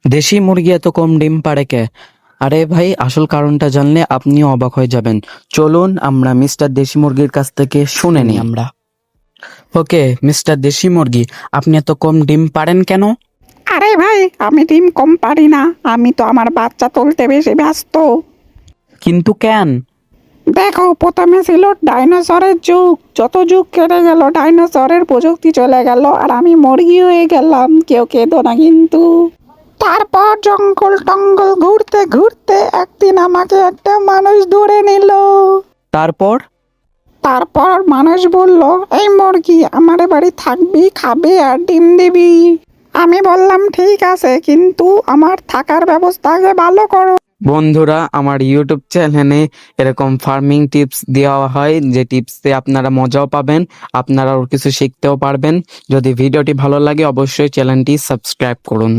দেশি মুরগি এত কম ডিম পাড়ে কে? আরে ভাই, আসল কারণটা জানলে আপনিও অবাক হয়ে যাবেন। চলুন আমরা মিস্টার দেশি মুরগির কাছ থেকে শুনে নিই আমরা। ওকে মিস্টার দেশি মুরগি, আপনি এত কম ডিম পারেন কেন? আরে ভাই, আমি ডিম কম পারি না, আমি তো আমার বাচ্চা তুলতে বেশি ব্যস্ত। কিন্তু কেন? দেখো, প্রথমে ছিল ডাইনোসরের যুগ, যত যুগ কেটে গেল ডাইনোসরের প্রযুক্তি চলে গেল আর আমি মুরগি হয়ে গেলাম। কেউ কেঁদো না কিন্তু। তারপর জঙ্গল টঙ্গল ঘুরতে ঘুরতে একদিন আমাকে একটা মানুষ ধরে নিল। তারপর? তারপর মানুষ বলল, এই মুরগি আমার বাড়ি থাকবি, খাবে আর ডিম দিবি। আমি বললাম ঠিক আছে, কিন্তু আমার থাকার ব্যবস্থা আগে ভালো করো। বন্ধুরা, আমার ইউটিউব চ্যানেলে এরকম ফার্মিং টিপস দেওয়া হয়, যে টিপসে আপনারা মজাও পাবেন, আপনারাও কিছু শিখতেও পারবেন। যদি ভিডিওটি ভালো লাগে অবশ্যই চ্যানেলটি সাবস্ক্রাইব করুন।